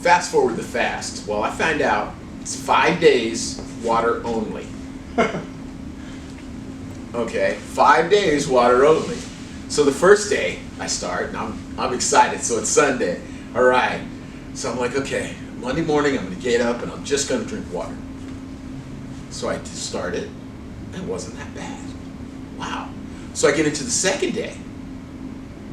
fast forward the fast. Well, I find out it's 5 days water only. Okay, 5 days water only. So the first day I start, and I'm excited. So it's Sunday. All right. So I'm like, okay, Monday morning I'm going to get up and I'm just going to drink water. So I started. It wasn't that bad. Wow. So I get into the second day.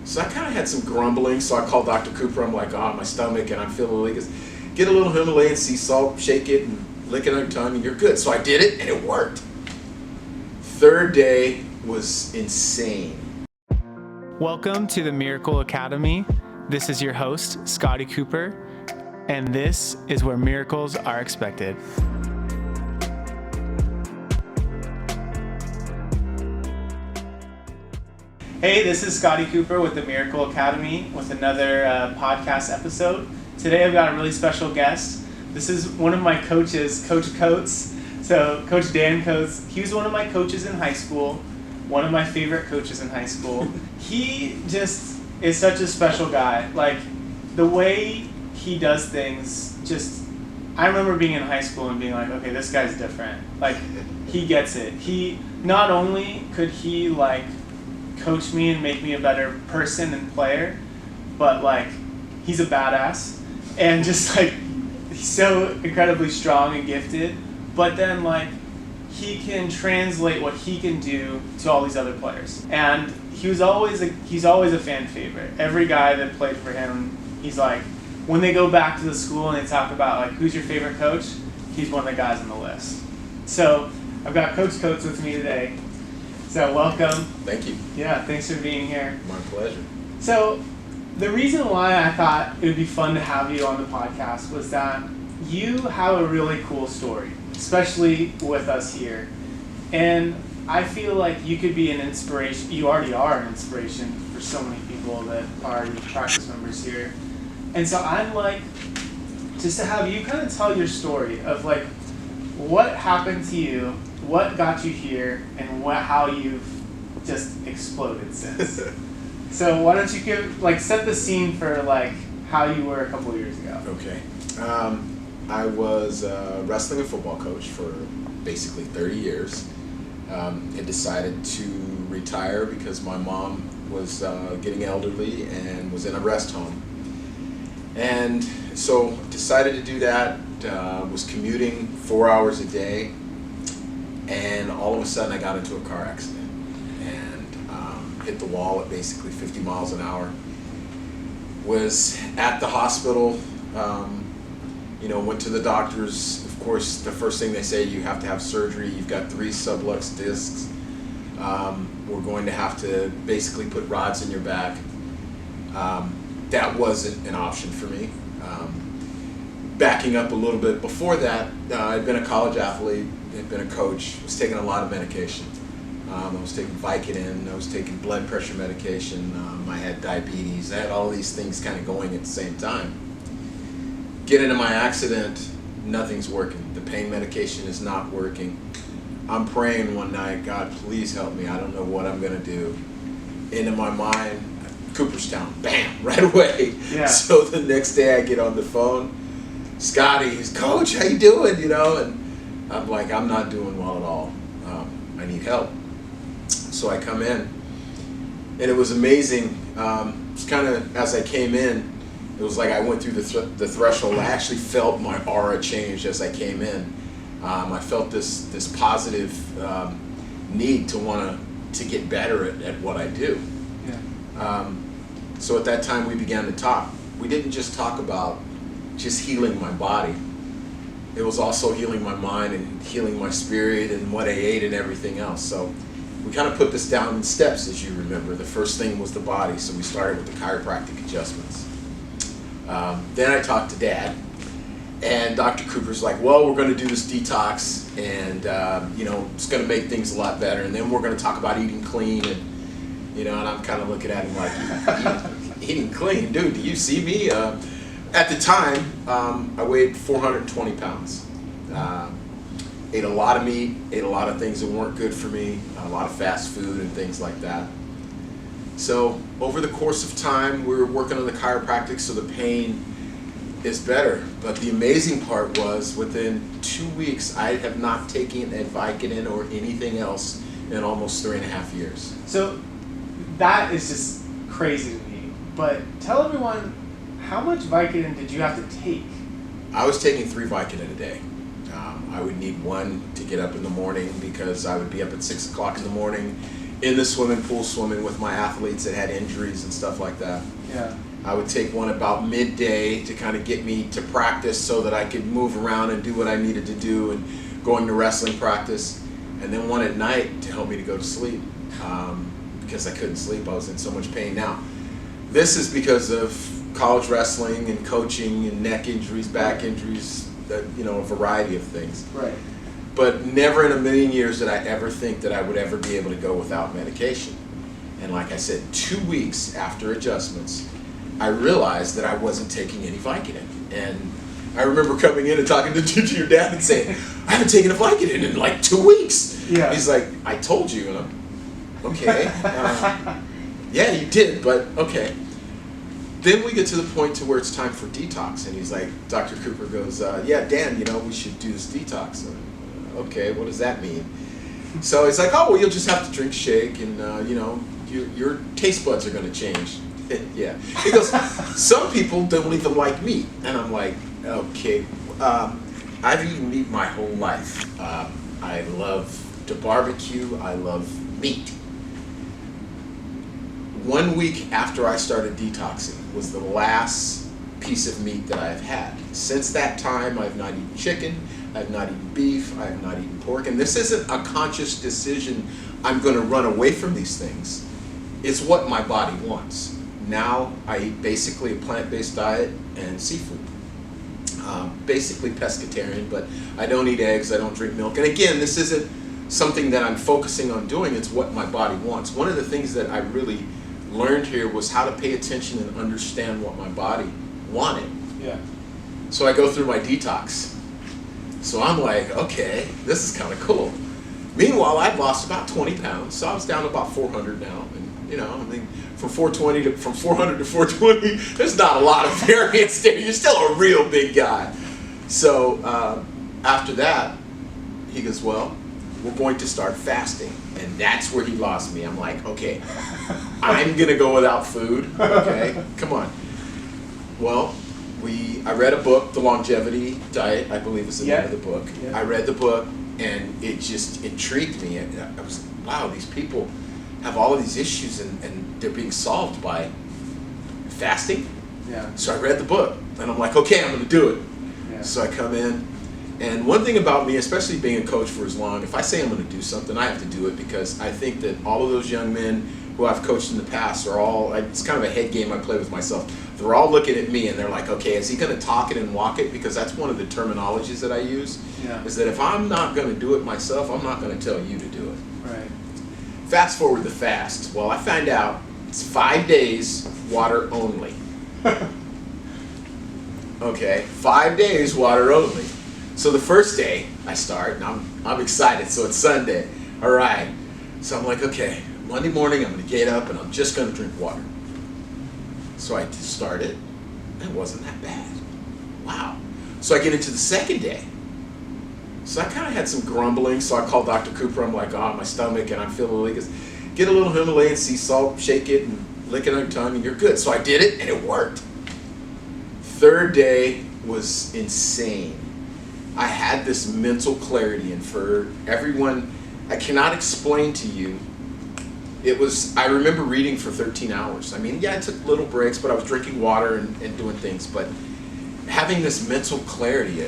So I kind of had some grumbling. So I called Dr. Cooper. I'm like, my stomach, and I'm feeling like this. Get a little Himalayan sea salt, shake it, and lick it on your tongue, and you're good. So I did it, and it worked. Third day was insane. Welcome to the Miracle Academy. This is your host, Scotty Cooper, and this is where miracles are expected. Hey, this is Scotty Cooper with the Miracle Academy with another podcast episode. Today I've got a really special guest. This is one of my coaches, Coach Coates. So Coach Dan Coates, he was one of my coaches in high school, one of my favorite coaches in high school. He just is such a special guy. Like, the way he does things, I remember being in high school and being like, okay, this guy's different. Like, he gets it. He, not only could he, like, coach me and make me a better person and player, but, like, he's a badass. And just, like, he's so incredibly strong and gifted. But then, like, he can translate what he can do to all these other players. And he's always a fan favorite. Every guy that played for him, he's like, when they go back to the school and they talk about, like, who's your favorite coach, he's one of the guys on the list. So I've got Coach Coates with me today. So welcome. Thank you. Yeah, thanks for being here. My pleasure. So the reason why I thought it would be fun to have you on the podcast was that you have a really cool story, especially with us here. And I feel like you could be an inspiration. You already are an inspiration for so many people that are your practice members here. And so I'd like just to have you kind of tell your story of, like, what happened to you, what got you here, and how you've just exploded since. So why don't you set the scene for, like, how you were a couple of years ago. Okay. I was a wrestling and football coach for basically 30 years. Had decided to retire because my mom was getting elderly and was in a rest home. And so decided to do that, was commuting 4 hours a day, and all of a sudden I got into a car accident and hit the wall at basically 50 miles an hour. Was at the hospital, went to the doctors. Of course, the first thing they say, you have to have surgery. You've got 3 sublux discs. We're going to have to basically put rods in your back. That wasn't an option for me. Backing up a little bit, before that, I'd been a college athlete, had been a coach, was taking a lot of medication. I was taking Vicodin, I was taking blood pressure medication, I had diabetes, I had all these things kind of going at the same time. Get into my accident, nothing's working. The pain medication is not working. I'm praying one night, God, please help me. I don't know what I'm going to do. Into my mind, Cooperstown, bam, right away. Yeah. So the next day I get on the phone, Scotty, he's, Coach, how you doing? And I'm like, I'm not doing well at all. I need help. So I come in, and it was amazing. It's kind of, as I came in, it was like I went through the threshold. I actually felt my aura change as I came in. I felt this positive need to want to get better at what I do. Yeah. So at that time we began to talk. We didn't just talk about just healing my body. It was also healing my mind and healing my spirit and what I ate and everything else. So we kind of put this down in steps, as you remember. The first thing was the body, so we started with the chiropractic adjustments. Then I talked to Dad, and Dr. Cooper's like, well, we're going to do this detox, and it's going to make things a lot better, and then we're going to talk about eating clean, and I'm kind of looking at him like, eating clean? Dude, do you see me? At the time, I weighed 420 pounds. Ate a lot of meat, ate a lot of things that weren't good for me, a lot of fast food and things like that. So over the course of time, we were working on the chiropractic, so the pain is better. But the amazing part was within 2 weeks, I have not taken a Vicodin or anything else in almost 3.5 years. So that is just crazy to me. But tell everyone, how much Vicodin did you have to take? I was taking 3 Vicodin a day. I would need one to get up in the morning because I would be up at 6 o'clock in the morning in the swimming pool swimming with my athletes that had injuries and stuff like that. Yeah. I would take one about midday to kind of get me to practice so that I could move around and do what I needed to do and going to wrestling practice. And then one at night to help me to go to sleep because I couldn't sleep. I was in so much pain. Now, this is because of college wrestling and coaching and neck injuries, back injuries, a variety of things. Right. But never in a million years did I ever think that I would ever be able to go without medication. And like I said, 2 weeks after adjustments, I realized that I wasn't taking any Vicodin. And I remember coming in and talking to your dad and saying, I haven't taken a Vicodin in like 2 weeks. Yeah. He's like, I told you. And I'm, okay. Yeah, you did, but okay. Then we get to the point to where it's time for detox. And he's like, Dr. Cooper goes, yeah, Dan, we should do this detox. And, okay, what does that mean? So he's like, oh, well, you'll just have to drink shake and, your taste buds are going to change. Yeah. He goes, some people don't even like meat. And I'm like, okay, I've eaten meat my whole life. I love to barbecue. I love meat. 1 week after I started detoxing was the last piece of meat that I've had. Since that time, I've not eaten chicken, I've not eaten beef, I have not eaten pork. And this isn't a conscious decision, I'm going to run away from these things. It's what my body wants. Now I eat basically a plant-based diet and seafood. Basically pescatarian, but I don't eat eggs, I don't drink milk. And again, this isn't something that I'm focusing on doing, it's what my body wants. One of the things that I really learned here was how to pay attention and understand what my body wanted. Yeah. So I go through my detox. So I'm like, okay, this is kind of cool. Meanwhile, I'd lost about 20 pounds, so I was down to about 400 now. And from 400 to 420, there's not a lot of variance there. You're still a real big guy. So after that, he goes, well, we're going to start fasting. And that's where he lost me. I'm like, okay, I'm going to go without food. Okay, come on. Well, I read a book, The Longevity Diet, I believe is the name of the book. Yeah. I read the book, and it just intrigued me. I was like, wow, these people have all of these issues, and they're being solved by fasting. Yeah. So I read the book, and I'm like, okay, I'm going to do it. Yeah. So I come in, and one thing about me, especially being a coach for as long, if I say I'm going to do something, I have to do it, because I think that all of those young men who I've coached in the past are all, it's kind of a head game I play with myself. They're all looking at me and they're like, okay, is he going to talk it and walk it? Because that's one of the terminologies that I use, is that if I'm not going to do it myself, I'm not going to tell you to do it. Right. Fast forward the fast. Well, I find out it's 5 days, water only. Okay, 5 days, water only. So the first day I start, and I'm excited, so it's Sunday. All right. So I'm like, okay, Monday morning I'm going to get up and I'm just going to drink water. So I started, and it wasn't that bad. Wow. So I get into the second day. So I kind of had some grumbling, so I called Dr. Cooper. I'm like, oh, my stomach, and I'm feeling really good. Get a little Himalayan sea salt, shake it, and lick it on your tongue, and you're good. So I did it, and it worked. Third day was insane. I had this mental clarity, and for everyone, I cannot explain to you. I remember reading for 13 hours. I mean, yeah, I took little breaks, but I was drinking water and doing things. But having this mental clarity,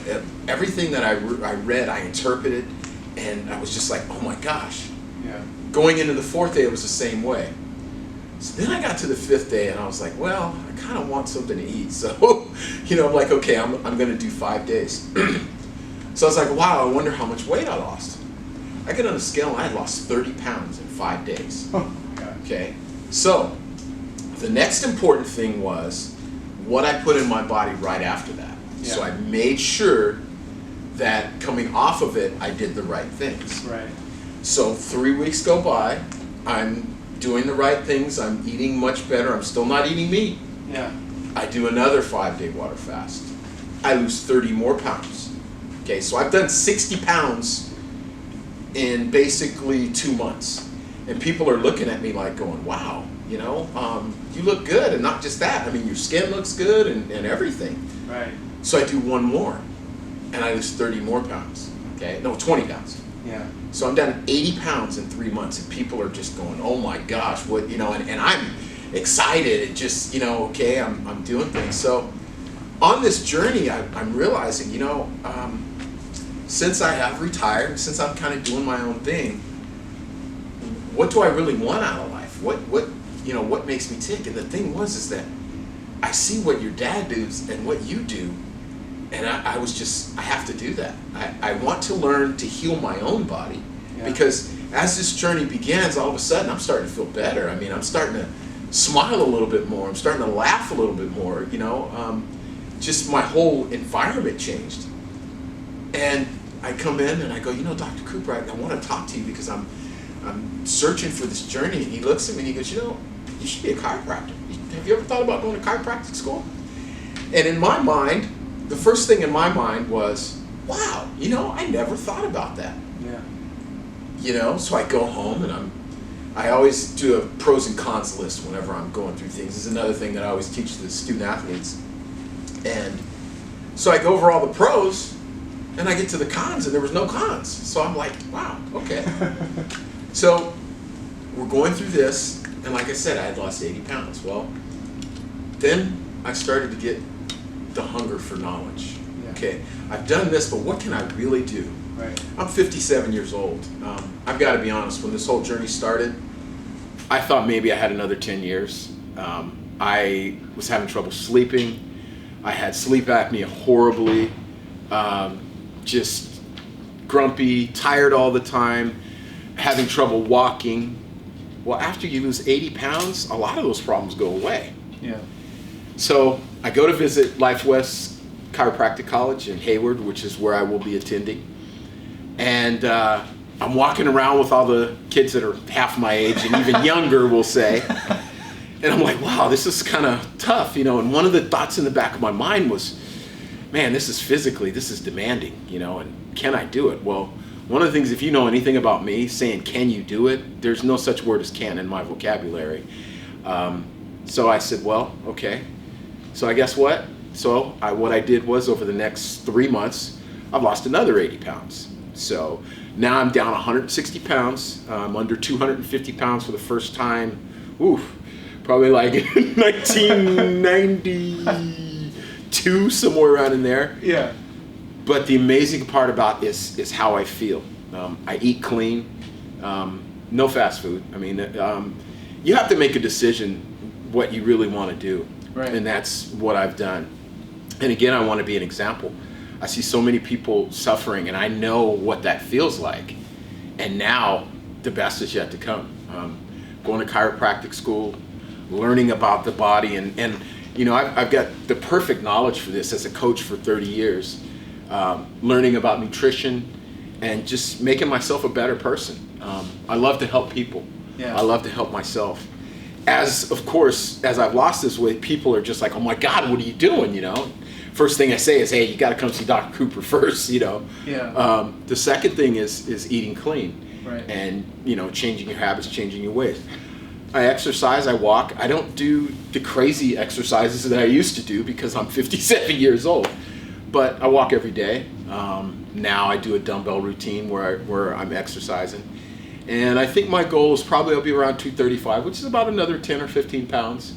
everything that I read, I interpreted, and I was just like, oh my gosh. Yeah. Going into the fourth day, it was the same way. So then I got to the fifth day, and I was like, well, I kind of want something to eat. So, I'm like, okay, I'm going to do 5 days. So I was like, wow, I wonder how much weight I lost. I get on a scale, and I had lost 30 pounds in 5 days. Oh, God. Okay? So, the next important thing was what I put in my body right after that. Yeah. So I made sure that coming off of it, I did the right things. Right. So 3 weeks go by, I'm doing the right things, I'm eating much better, I'm still not eating meat. Yeah. I do another 5-day water fast. I lose 30 more pounds. Okay, so I've done 60 pounds in basically 2 months. And people are looking at me like going, wow, you know, you look good. And not just that, I mean, your skin looks good and everything. Right. So I do one more and I lose 30 more pounds. Okay, no, 20 pounds. Yeah. So I'm down 80 pounds in 3 months and people are just going, oh my gosh, what, you know, and I'm excited. It just, you know, okay, I'm doing things. So on this journey, I'm realizing, you know, since I have retired, since I'm kind of doing my own thing, what do I really want out of life? What you know, what makes me tick? And the thing is that I see what your dad does and what you do, and I have to do that. I want to learn to heal my own body, because as this journey begins, all of a sudden I'm starting to feel better. I mean, I'm starting to smile a little bit more. I'm starting to laugh a little bit more, you know. Just my whole environment changed. And I come in and I go, you know, Dr. Cooper, I want to talk to you because I'm searching for this journey. And he looks at me and he goes, you know, you should be a chiropractor. Have you ever thought about going to chiropractic school? And in my mind, the first thing in my mind was, wow, you know, I never thought about that. Yeah. You know, so I go home and I always do a pros and cons list whenever I'm going through things. This is another thing that I always teach the student athletes. And so I go over all the pros and I get to the cons and there was no cons. So I'm like, wow, okay. So we're going through this, and like I said, I had lost 80 pounds. Well, then I started to get the hunger for knowledge. Yeah. Okay, I've done this, but what can I really do? Right. I'm 57 years old. I've got to be honest, when this whole journey started, I thought maybe I had another 10 years. I was having trouble sleeping. I had sleep apnea horribly, just grumpy, tired all the time, having trouble walking. Well, after you lose 80 pounds, a lot of those problems go away. Yeah. So I go to visit LifeWest Chiropractic College in Hayward, which is where I will be attending. And I'm walking around with all the kids that are half my age and even younger, we'll say. And I'm like, wow, this is kind of tough, you know. And one of the thoughts in the back of my mind was, man, this is demanding, you know, and can I do it? Well, one of the things, if you know anything about me, saying can you do it, there's no such word as can in my vocabulary. So I said, well, okay. So I guess what? So what I did was, over the next 3 months, I've lost another 80 pounds. So now I'm down 160 pounds. I'm under 250 pounds for the first time. Oof. Probably like 1992, somewhere around in there. Yeah. But the amazing part about this is how I feel. I eat clean, no fast food. I mean, you have to make a decision what you really want to do. Right. And that's what I've done. And again, I want to be an example. I see so many people suffering, and I know what that feels like. And now the best is yet to come. Going to chiropractic school, learning about the body, and you know, I've got the perfect knowledge for this as a coach for 30 years, learning about nutrition and just making myself a better person. I love to help people. Yeah. I love to help myself. Of course, as I've lost this weight, people are just like, oh my God, what are you doing, you know? First thing I say is, hey, you got to come see Dr. Cooper first, you know? Yeah. The second thing is eating clean. Right. And, you know, changing your habits, changing your ways. I exercise, I walk. I don't do the crazy exercises that I used to do because I'm 57 years old. But I walk every day. Now I do a dumbbell routine where I'm exercising. And I think my goal is probably I'll be around 235, which is about another 10 or 15 pounds.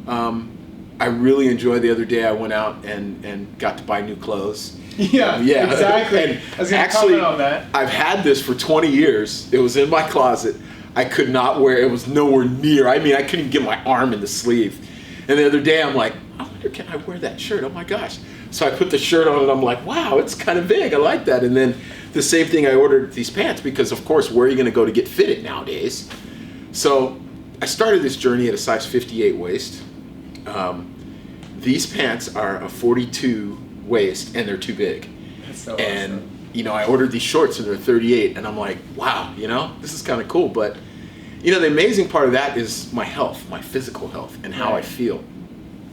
I really enjoyed the other day. I went out and got to buy new clothes. Yeah, exactly. And I was going to comment on that. I've had this for 20 years. It was in my closet. I could not wear it. It was nowhere near. I mean, I couldn't get my arm in the sleeve. And the other day, I'm like, I wonder, can I wear that shirt? Oh my gosh. So I put the shirt on and I'm like, wow, it's kind of big. I like that. And then the same thing, I ordered these pants because, of course, where are you going to go to get fitted nowadays? So I started this journey at a size 58 waist. These pants are a 42 waist and they're too big. That's so and awesome. You know, I ordered these shorts and they're 38 and I'm like, wow, you know, this is kind of cool. But you know, the amazing part of that is my health, my physical health, and how I feel.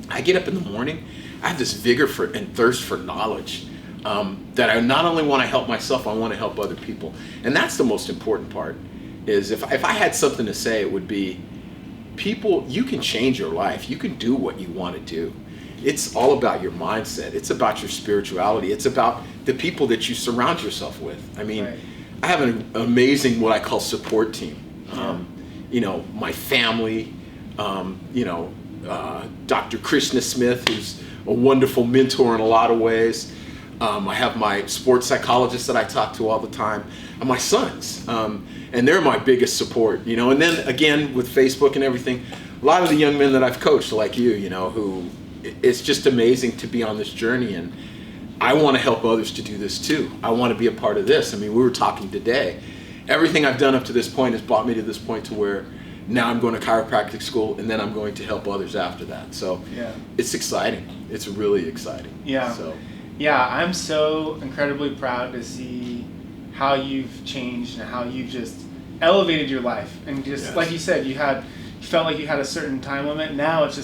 I get up in the morning I have this vigor for and thirst for knowledge, that I not only want to help myself, I want to help other people. And that's the most important part, is if I had something to say, it would be, people, you can change your life. You can do what you want to do. It's all about your mindset. It's about your spirituality. It's about the people that you surround yourself with. I mean, Right. I have an amazing, what I call, support team. My family, Dr. Krishna Smith, who's a wonderful mentor in a lot of ways. I have my sports psychologist that I talk to all the time, and my sons, and they're my biggest support. And then again with Facebook and everything, a lot of the young men that I've coached, like you, who, it's just amazing to be on this journey, and I want to help others to do this too. I want to be a part of this. I mean, we were talking today. Everything I've done up to this point has brought me to this point to where now I'm going to chiropractic school, and then I'm going to help others after that. So it's exciting. It's really exciting. Yeah. So. Yeah, I'm so incredibly proud to see how you've changed and how you've just elevated your life. And just like you said, you felt like you had a certain time limit. Now it's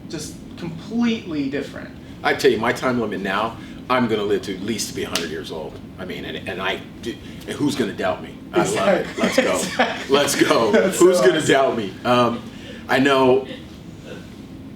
just completely different. I tell you, my time limit now, I'm going to live to at least be 100 years old. I mean, and who's going to doubt me? I love it. Let's go. Exactly. Let's go. That's Who's so going to awesome. doubt me? I know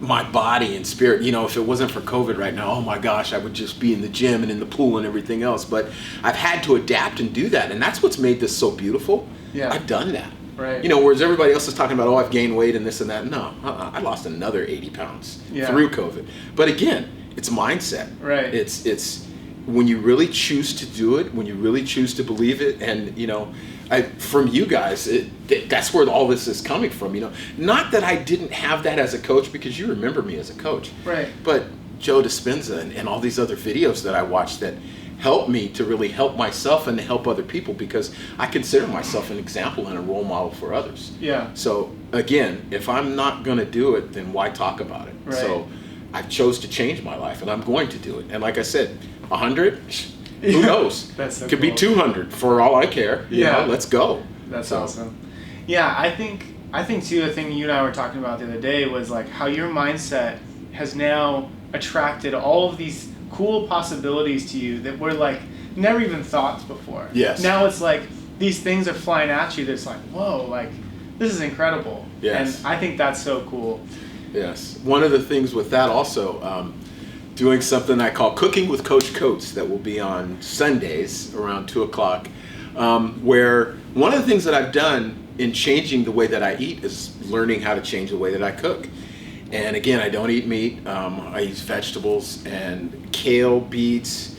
my body and spirit, if it wasn't for COVID right now, oh my gosh, I would just be in the gym and in the pool and everything else. But I've had to adapt and do that. And that's what's made this so beautiful. Yeah. I've done that. Right. Whereas everybody else is talking about, I've gained weight and this and that. No, I lost another 80 pounds through COVID. But again, it's mindset. Right. It's when you really choose to do it, when you really choose to believe it, and from you guys, that's where all this is coming from. Not that I didn't have that as a coach, because you remember me as a coach. Right. But Joe Dispenza and all these other videos that I watched that helped me to really help myself and to help other people, because I consider myself an example and a role model for others. Yeah. So again, if I'm not going to do it, then why talk about it? Right. So I chose to change my life, and I'm going to do it. And like I said, 100, who knows? That's so Could be cool. 200 for all I care. Let's go. That's So, awesome. Yeah, I think too, the thing you and I were talking about the other day was like how your mindset has now attracted all of these cool possibilities to you that were like never even thought before. Yes. Now it's like these things are flying at you that's like, whoa, like this is incredible. Yes. And I think that's so cool. Yes. One of the things with that also, doing something I call Cooking with Coach Coates, that will be on Sundays around 2 o'clock, where one of the things that I've done in changing the way that I eat is learning how to change the way that I cook. And again, I don't eat meat. I eat vegetables, and kale, beets,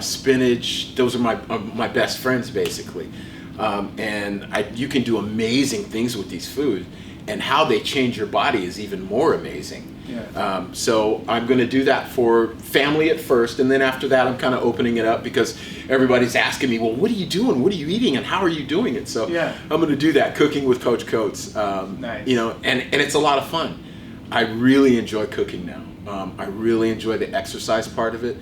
spinach. Those are my best friends, basically. And you can do amazing things with these foods, and how they change your body is even more amazing. Yeah. So I'm going to do that for family at first, and then after that I'm kind of opening it up, because everybody's asking me, well, what are you doing? What are you eating? And how are you doing it? So I'm going to do that, Cooking with Coach Coates. Nice. And it's a lot of fun. I really enjoy cooking now. I really enjoy the exercise part of it.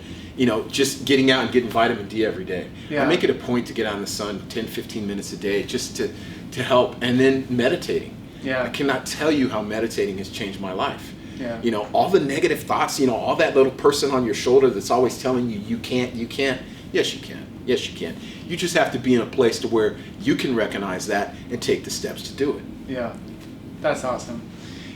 Just getting out and getting vitamin D every day. Yeah. I make it a point to get out in the sun 10, 15 minutes a day just to help. And then meditating. Yeah. I cannot tell you how meditating has changed my life. Yeah. All the negative thoughts, all that little person on your shoulder that's always telling you, you can't. Yes, you can. Yes, you can. You just have to be in a place to where you can recognize that and take the steps to do it. Yeah. That's awesome.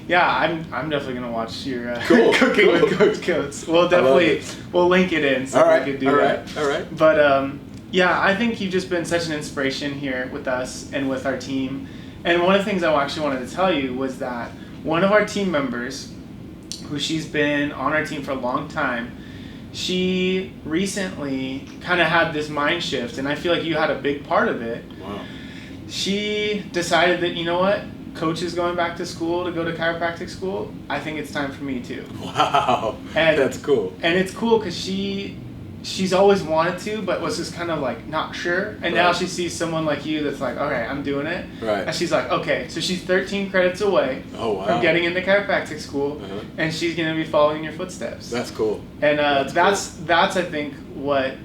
Yeah, I'm definitely gonna watch your Cool. Cooking Cool. with Coach Coates. We'll link it in so we can do that. All right. But yeah, I think you've just been such an inspiration here with us and with our team. And one of the things I actually wanted to tell you was that one of our team members, who she's been on our team for a long time, she recently kind of had this mind shift, and I feel like you had a big part of it. Wow. She decided that, you know what, Coach is going back to school to go to chiropractic school. I think it's time for me too. Wow. And that's cool. And it's cool because she's always wanted to, but was just kind of like not sure. And now she sees someone like you that's like, okay, I'm doing it. Right. And she's like, okay, so she's 13 credits away from getting into chiropractic school, and she's going to be following your footsteps. That's cool. And that's I think what,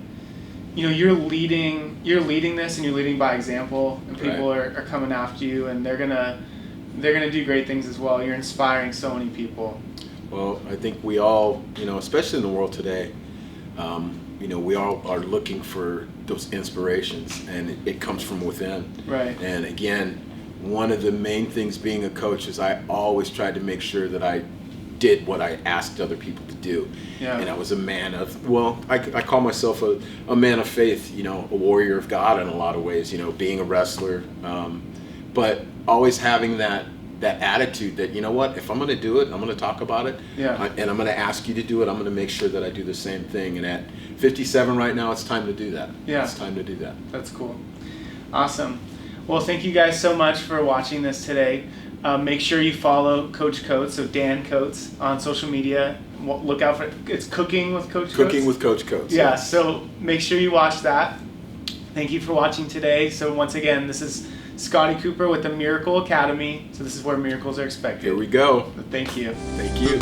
you're leading this, and you're leading by example, and people are coming after you, and they're gonna do great things as well. You're inspiring so many people. Well, I think we all, especially in the world today, we all are looking for those inspirations, and it comes from within. Right. And again, one of the main things being a coach is I always tried to make sure that I did what I asked other people to do. Yeah. And I was a man of, I call myself a man of faith, a warrior of God in a lot of ways, being a wrestler, but always having that attitude that, if I'm going to do it, I'm going to talk about it, and I'm going to ask you to do it, I'm going to make sure that I do the same thing. And at 57 right now, it's time to do that. Yeah. It's time to do that. That's cool. Awesome. Well, thank you guys so much for watching this today. Make sure you follow Coach Coates, so Dan Coates, on social media. Look out for it's Cooking with Coach Coates. Cooking with Coach Coates. Yeah, so make sure you watch that. Thank you for watching today. So once again, this is Scotty Cooper with the Miracle Academy. So this is where miracles are expected. Here we go. Thank you. Thank you.